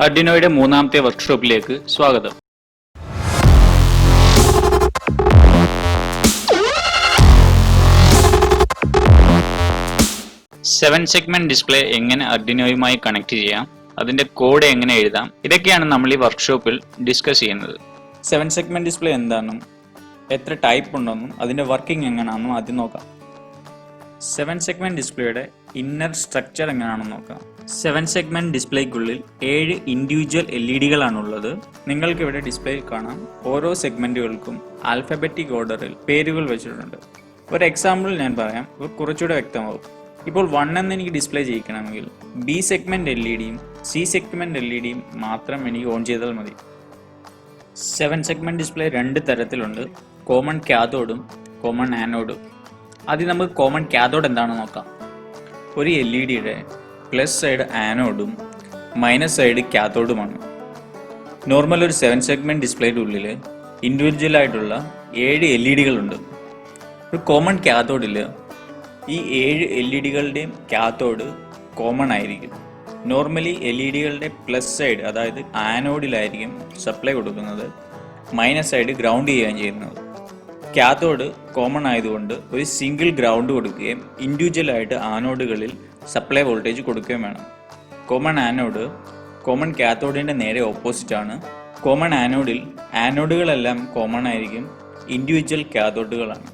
Arduinoയുടെ മൂന്നാമത്തെ വർക്ക്ഷോപ്പിലേക്ക് സ്വാഗതം. Seven segment display എങ്ങനെ Arduinoയുമായി കണക്ട് ചെയ്യാം, അതിന്റെ കോഡ് എങ്ങനെ എഴുതാം, ഇതൊക്കെയാണ് നമ്മൾ ഈ വർക്ക്ഷോപ്പിൽ ഡിസ്കസ് ചെയ്യുന്നത്. സെവൻ സെഗ്മെന്റ് ഡിസ്പ്ലേ എന്താണെന്നും എത്ര ടൈപ്പ് ഉണ്ടെന്നും അതിന്റെ വർക്കിംഗ് എങ്ങനെയാണെന്നും ആദ്യം നോക്കാം. സെവൻ സെഗ്മെന്റ് ഡിസ്പ്ലേയുടെ ഇന്നർ സ്ട്രക്ചർ എങ്ങനെയാണെന്ന് നോക്കാം. സെവൻ സെഗ്മെന്റ് ഡിസ്പ്ലേക്കുള്ളിൽ 7 ഇൻഡിവിജ്വൽ LED-കളാണുള്ളത്. നിങ്ങൾക്ക് ഇവിടെ ഡിസ്പ്ലേയിൽ കാണാം. ഓരോ സെഗ്മെന്റുകൾക്കും ആൽഫബറ്റിക് ഓർഡറിൽ പേരുകൾ വെച്ചിട്ടുണ്ട്. ഒരു എക്സാമ്പിൾ ഞാൻ പറയാം, കുറച്ചുകൂടെ വ്യക്തമാവും. ഇപ്പോൾ 1 എന്ന് എനിക്ക് ഡിസ്പ്ലേ ചെയ്യിക്കണമെങ്കിൽ B സെഗ്മെന്റ് LED-യും C സെഗ്മെന്റ് LED-യും മാത്രം എനിക്ക് ഓൺ ചെയ്താൽ മതി. സെവൻ സെഗ്മെന്റ് ഡിസ്പ്ലേ 2 തരത്തിലുണ്ട്, കോമൺ കാഥോഡും കോമൺ ആനോഡും. ആദ്യം നമുക്ക് കോമൺ കാഥോഡ് എന്താണെന്ന് നോക്കാം. ഒരു LED-യുടെ പ്ലസ് സൈഡ് ആനോഡും മൈനസ് സൈഡ് കാഥോഡുമാണ്. നോർമൽ ഒരു സെവൻ സെഗ്മെന്റ് ഡിസ്പ്ലേയുടെ ഉള്ളിൽ ഇൻഡിവിജ്വൽ ആയിട്ടുള്ള 7 LED-കളുണ്ട്. ഒരു കോമൺ കാഥോഡിൽ ഈ 7 LED-കളുടെയും കാഥോഡ് കോമൺ ആയിരിക്കും. നോർമലി LED-കളുടെ പ്ലസ് സൈഡ്, അതായത് ആനോഡിലായിരിക്കും സപ്ലൈ കൊടുക്കുന്നത്, മൈനസ് സൈഡ് ഗ്രൗണ്ട് ചെയ്യുകയും ചെയ്യുന്നത്. കാഥോഡ് കോമൺ ആയതുകൊണ്ട് ഒരു സിംഗിൾ ഗ്രൗണ്ട് കൊടുക്കുകയും ഇൻഡിവിജ്വൽ ആയിട്ട് ആനോഡുകളിൽ സപ്ലൈ വോൾട്ടേജ് കൊടുക്കുകയും വേണം. കോമൺ ആനോഡ് കോമൺ കാഥോഡിൻ്റെ നേരെ ഓപ്പോസിറ്റ് ആണ്. കോമൺ ആനോഡിൽ ആനോഡുകളെല്ലാം കോമൺ ആയിരിക്കും, ഇൻഡിവിജ്വൽ കാഥോഡുകളാണ്.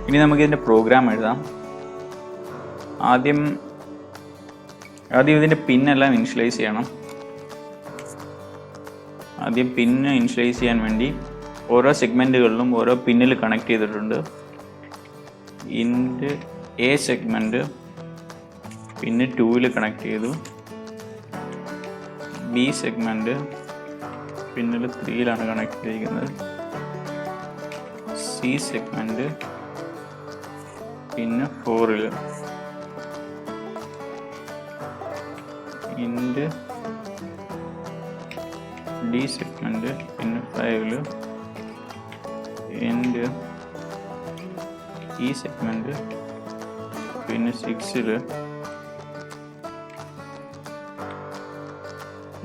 ഇനി നമുക്ക് ഇതിൻ്റെ പ്രോഗ്രാം എഴുതാം. ആദ്യം ഇതിൻ്റെ പിന്നെല്ലാം ഇനിഷ്യലൈസ് ചെയ്യണം. ആദ്യം പിന്ന് ഇനിഷ്യലൈസ് ചെയ്യാൻ വേണ്ടി ഓരോ സെഗ്മെൻറ്റുകളിലും ഓരോ പിന്നിൽ കണക്ട് ചെയ്തിട്ടുണ്ട്. ഇൻറ്റ് എ സെഗ്മെൻറ്റ് പിന്നെ 2ൽ കണക്ട് ചെയ്തു. ബി സെഗ്മെൻറ്റ് പിന്നിൽ 3ലാണ് കണക്ട് ചെയ്തിരിക്കുന്നത്. സി സെഗ്മെൻറ്റ് പിന്നെ 4ൽ. ഇൻറ്റ് ഡി സെഗ്മെൻറ്റ് പിന്നെ 5ൽ. ഇൻറ്റ് ഈ സെഗ്മെൻറ്റ് പിന്നെ 6ൽ.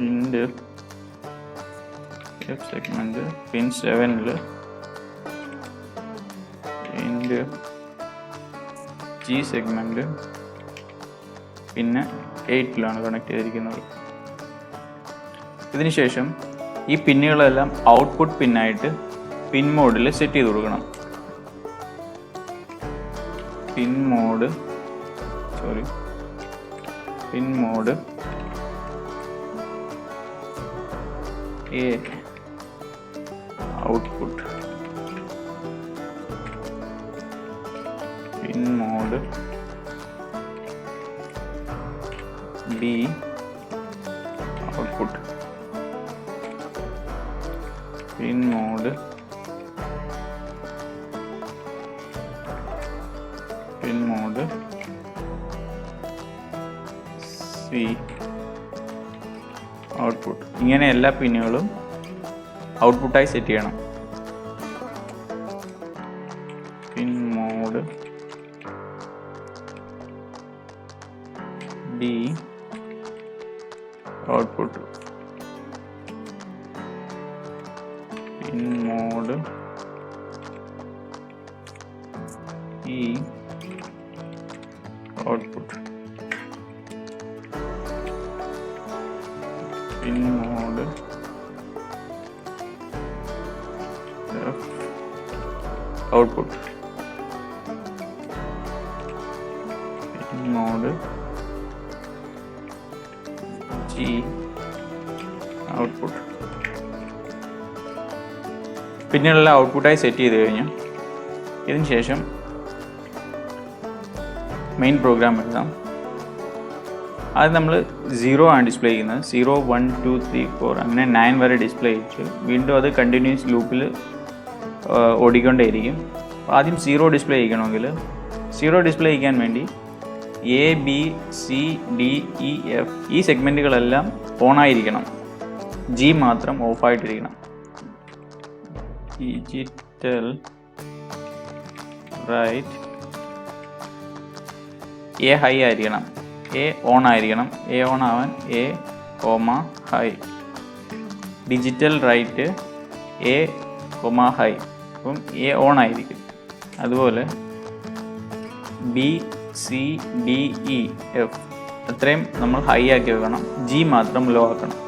ഇൻറ്റ് എഫ് സെഗ്മെൻറ്റ് പിൻ 7ൽ. ഇൻറ്റ് ജി സെഗ്മെൻറ്റ് പിന്നെ 8ലാണ് കണക്ട് ചെയ്തിരിക്കുന്നത്. ഇതിനുശേഷം ഈ പിന്നുകളെല്ലാം ഔട്ട്പുട്ട് പിന്നായിട്ട് പിൻ മോഡിൽ സെറ്റ് ചെയ്ത് കൊടുക്കണം. Pin mode A output. Pin mode B output. Pin mode C output. ഇങ്ങനെ എല്ലാ പിന്നുകളും ഔട്ട്പുട്ടായി സെറ്റ് ചെയ്യണം. Pin mode D output. Pin mode E output. Pin mode F output. Pin mode G output. പിന്നെയുള്ള ഔട്ട്പുട്ടായി സെറ്റ് ചെയ്ത് കഴിഞ്ഞു. ഇതിന് ശേഷം മെയിൻ പ്രോഗ്രാം എഴുതാം. അത് നമ്മൾ 0 ആണ് ഡിസ്പ്ലേ ചെയ്യുന്നത്. 0, 1, 2, 3, 4 അങ്ങനെ 9 വരെ ഡിസ്പ്ലേ ചെയ്യിച്ചു. വീണ്ടും അത് കണ്ടിന്യൂസ് ലൂപ്പിൽ ഓടിക്കൊണ്ടേയിരിക്കും. ആദ്യം 0 ഡിസ്പ്ലേ ചെയ്യണമെങ്കിൽ 0 ഡിസ്പ്ലേ ചെയ്യാൻ വേണ്ടി A B C D E F ഈ സെഗ്മെൻറ്റുകളെല്ലാം ഓണായിരിക്കണം. ജി മാത്രം ഓഫായിട്ടിരിക്കണം. ഡിജിറ്റൽ റൈറ്റ് എ ഹൈ ആയിരിക്കണം. എ ഓൺ ആയിരിക്കണം. എ ഓൺ ആവാൻ A high. Digital write a high. അപ്പം എ ഓൺ ആയിരിക്കും. അതുപോലെ B C D E F അത്രയും നമ്മൾ ഹൈ ആക്കി വെക്കണം. ജി മാത്രം ലോ ആക്കണം.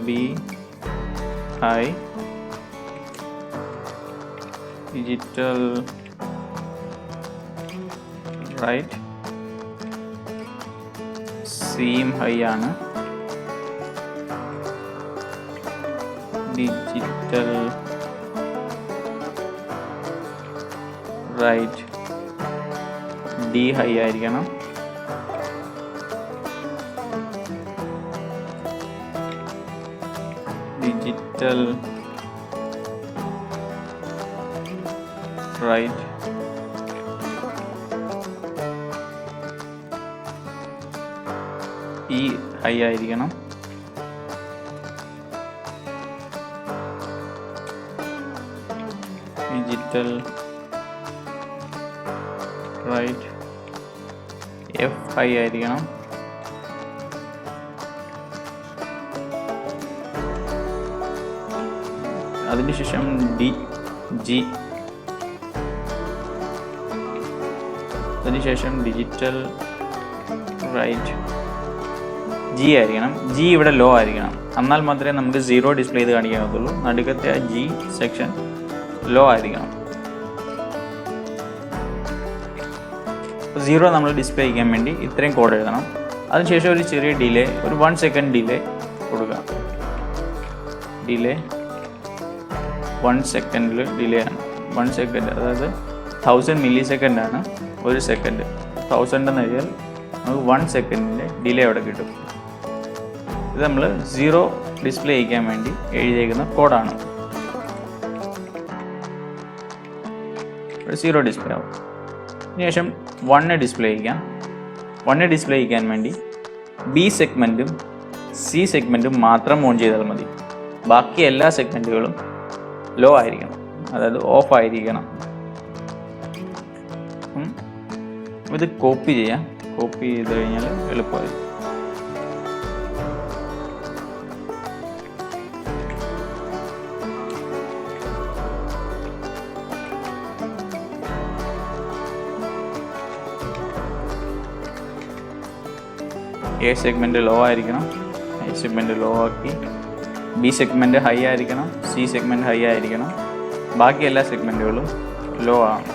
B high. ഡിജിറ്റൽ റൈറ്റ് സിയും ഹൈ ആണ്. ഡിജിറ്റൽ റൈറ്റ് ഡി ഹൈ ആയിരിക്കണം. ഡിജിറ്റൽ റൈറ്റ് ഇ ഹൈ ആയിരിക്കണം. ഡിജിറ്റൽ റൈറ്റ് എഫ് ഹൈ ആയിരിക്കണം. അതിനുശേഷം ഡി ജി. അതിനുശേഷം ഡിജിറ്റൽ റൈറ്റ് ജി ആയിരിക്കണം. ജി ഇവിടെ ലോ ആയിരിക്കണം. എന്നാൽ മാത്രമേ നമുക്ക് 0 ഡിസ്പ്ലേ ചെയ്ത് കാണിക്കാത്തുള്ളൂ. നടുക്കത്തെ ആ ജി സെക്ഷൻ ലോ ആയിരിക്കണം. 0 നമ്മൾ ഡിസ്പ്ലേ ചെയ്യാൻ വേണ്ടി ഇത്രയും കോഡ് എഴുതണം. അതിനുശേഷം ഒരു ചെറിയ ഡിലേ, ഒരു 1 സെക്കൻഡ് ഡിലേ കൊടുക്കുക. ഡിലേ 1 സെക്കൻഡിൽ ഡിലേ ആണ്. 1 സെക്കൻഡ് അതായത് 1000 മില്ലി സെക്കൻഡ് ആണ് ഒരു സെക്കൻഡ്. 1000 എന്ന് എഴുതിയാൽ നമുക്ക് 1 സെക്കൻഡിൻ്റെ ഡിലേ അവിടെ കിട്ടും. ഇത് നമ്മൾ 0 ഡിസ്പ്ലേ ചെയ്യിക്കാൻ വേണ്ടി എഴുതിയേക്കുന്ന കോഡാണ്. 0 ഡിസ്പ്ലേ ആവും. അതിനുശേഷം 1 ഡിസ്പ്ലേ ചെയ്യിക്കാം. 1 ഡിസ്പ്ലേ ചെയ്യിക്കാൻ വേണ്ടി ബി സെഗ്മെൻറ്റും സി സെഗ്മെൻറ്റും മാത്രം ഓൺ ചെയ്താൽ മതി. ബാക്കി എല്ലാ സെഗ്മെൻറ്റുകളും ലോ ആയിരിക്കണം, അതായത് ഓഫ് ആയിരിക്കണം. ഇത് കോപ്പി ചെയ്യാം. കോപ്പി ചെയ്ത് കഴിഞ്ഞാൽ എളുപ്പമായി. എ സെഗ്മെൻറ്റ് ലോ ആയിരിക്കണം. എ സെഗ്മെൻറ്റ് ലോ ആക്കി. ബി സെഗ്മെൻറ്റ് ഹൈ ആയിരിക്കണം. സി സെഗ്മെൻറ്റ് ഹൈ ആയിരിക്കണം. ബാക്കി എല്ലാ സെഗ്മെൻറ്റുകളും ലോ ആണ്.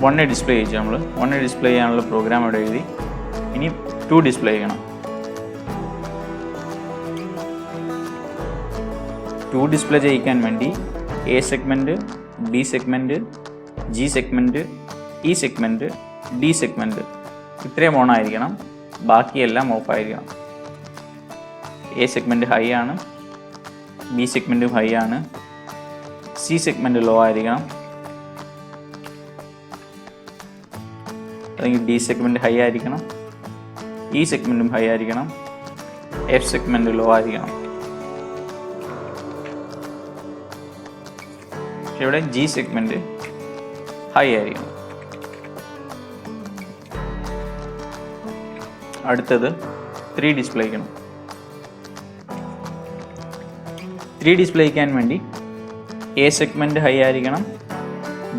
വണ്ണ് ഡിസ്പ്ലേ ചെയ്യിച്ചു നമ്മൾ. 1 ഡിസ്പ്ലേ ചെയ്യാനുള്ള പ്രോഗ്രാം ഇവിടെ എഴുതി. ഇനി 2 ഡിസ്പ്ലേ ചെയ്യണം. 2 ഡിസ്പ്ലേ ചെയ്യിക്കാൻ വേണ്ടി A segment, B segment, G segment, E segment, D segment ഇത്രയും ഓൺ ആയിരിക്കണം. ബാക്കിയെല്ലാം ഓഫ് ആയിരിക്കണം. എ സെഗ്മെൻറ്റ് ഹൈ ആണ്. ബി സെഗ്മെൻറ്റും ഹൈ ആണ്. സി സെഗ്മെൻറ്റ് ലോ ആയിരിക്കണം. അല്ലെങ്കിൽ ഡി സെഗ്മെൻറ്റ് ഹൈ ആയിരിക്കണം. ഇ സെഗ്മെൻറ്റും ഹൈ ആയിരിക്കണം. എഫ് സെഗ്മെൻറ്റ് ലോ ആയിരിക്കണം. പക്ഷെ ഇവിടെ ജി സെഗ്മെൻറ്റ് ഹൈ ആയിരിക്കണം. അടുത്തത് 3 ഡിസ്പ്ലേ ചെയ്യണം. 3 ഡിസ്പ്ലേ ചെയ്യാൻ വേണ്ടി എ സെഗ്മെൻറ്റ് ഹൈ ആയിരിക്കണം.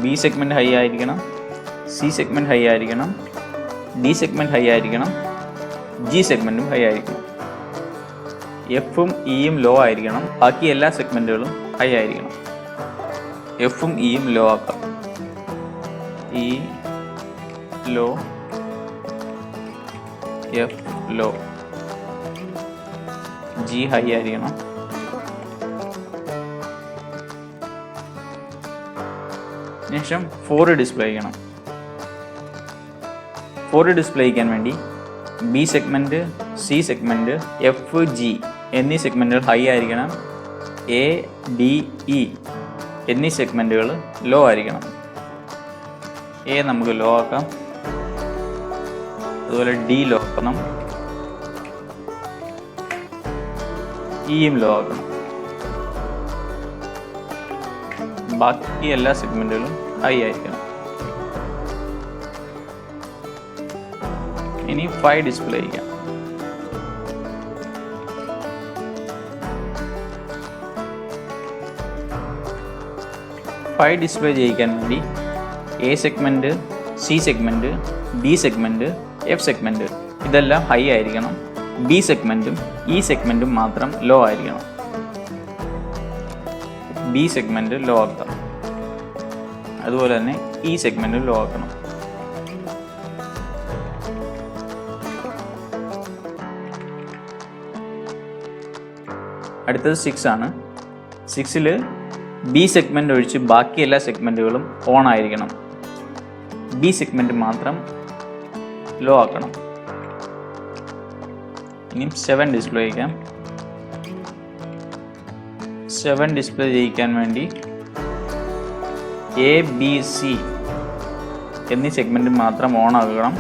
ബി സെഗ്മെൻറ്റ് ഹൈ ആയിരിക്കണം. സി സെഗ്മെൻറ്റ് ഹൈ ആയിരിക്കണം. ഡി സെഗ്മെൻറ്റ് ഹൈ ആയിരിക്കണം. ജി സെഗ്മെൻറ്റും ഹൈ ആയിരിക്കണം. എഫും ഇയും ലോ ആയിരിക്കണം. ബാക്കി എല്ലാ സെഗ്മെൻറ്റുകളും ഹൈ ആയിരിക്കണം. എഫും ഇയും ലോ ആക്കാം. E low, F low, G high ആയിരിക്കണം. ശേഷം 4 ഡിസ്പ്ലേ ചെയ്യണം. 4 ഡിസ്പ്ലേ ചെയ്യാൻ വേണ്ടി B segment, C segment, F, G എന്നീ സെഗ്മെൻറ്റുകൾ ഹൈ ആയിരിക്കണം. എ, ഡി, ഇ എന്നീ സെഗ്മെൻറ്റുകൾ ലോ ആയിരിക്കണം. എ നമുക്ക് ലോ ആക്കാം. അതുപോലെ ഡി ലോ ആക്കണം. ഇയും ലോ ആക്കണം. ബാക്കി എല്ലാ സെഗ്മെൻറ്റുകളും ഹൈ ആയിരിക്കണം. ഇനി 5 ഡിസ്പ്ലേ ചെയ്യാം. 5 ഡിസ്പ്ലേ ചെയ്യിക്കാൻ വേണ്ടി A segment, C segment, D segment, F segment ഇതെല്ലാം ഹൈ ആയിരിക്കണം. ബി സെഗ്മെൻറ്റും ഇ സെഗ്മെൻറ്റും മാത്രം ലോ ആയിരിക്കണം. ബി സെഗ്മെൻറ്റ് ലോ ആക്കാം. അതുപോലെ തന്നെ ഇ സെഗ്മെൻറ്റ് ലോ ആക്കണം. അടുത്തത് 6 ആണ്. 6ൽ ബി സെഗ്മെൻറ്റ് ഒഴിച്ച് ബാക്കി എല്ലാ സെഗ്മെൻറ്റുകളും ഓൺ ആയിരിക്കണം. ബി സെഗ്മെൻറ്റ് മാത്രം ലോ ആക്കണം. ഇനി 7 ഡിസ്പ്ലേ ചെയ്യാം. 7 ഡിസ്പ്ലേ ചെയ്യിക്കാൻ വേണ്ടി എ, ബി, സി എന്നീ സെഗ്മെൻറ്റ് മാത്രം ഓൺ ആകണം.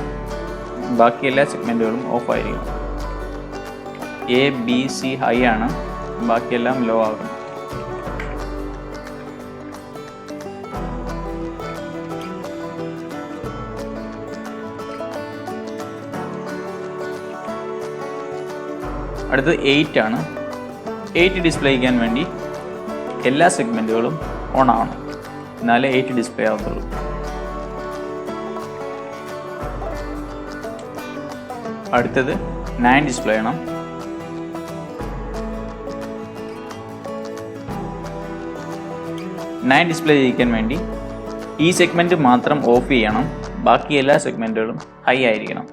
ബാക്കി എല്ലാ സെഗ്മെൻറ്റുകളും ഓഫ് ആയിരിക്കണം. എ, ബി, സി ഹൈ ആണ്. ബാക്കിയെല്ലാം ലോ ആകണം. അടുത്തത് 8 ആണ്. 8 ഡിസ്പ്ലേ ചെയ്യാൻ വേണ്ടി എല്ലാ സെഗ്മെൻറ്റുകളും ഓൺ ആവണം, എന്നാലേ 8 ഡിസ്പ്ലേ ആവത്തുള്ളൂ. അടുത്തത് 9 ഡിസ്പ്ലേ ചെയ്യണം. ഡിസ്പ്ലേ ചെയ്യിക്കാൻ വേണ്ടി ഈ സെഗ്മെൻറ്റ് മാത്രം ഓഫ് ചെയ്യണം, ബാക്കി എല്ലാ സെഗ്മെൻറ്റുകളും ഹൈ ആയിരിക്കണം.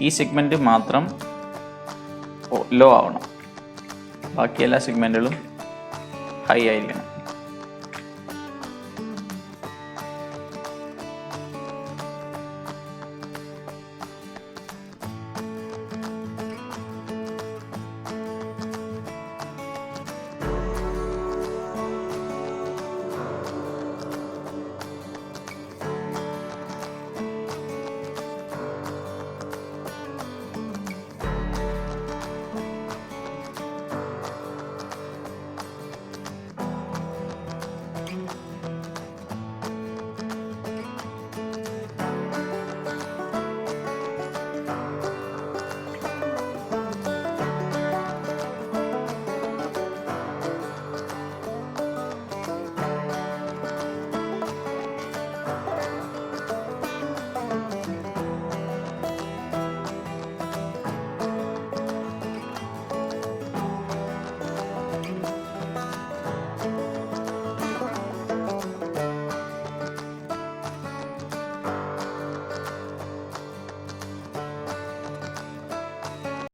ഈ സെഗ്മെൻറ്റ് മാത്രം ലോ ആവണം, ബാക്കി എല്ലാ സെഗ്മെൻറ്റുകളും ഹൈ ആയിരിക്കണം.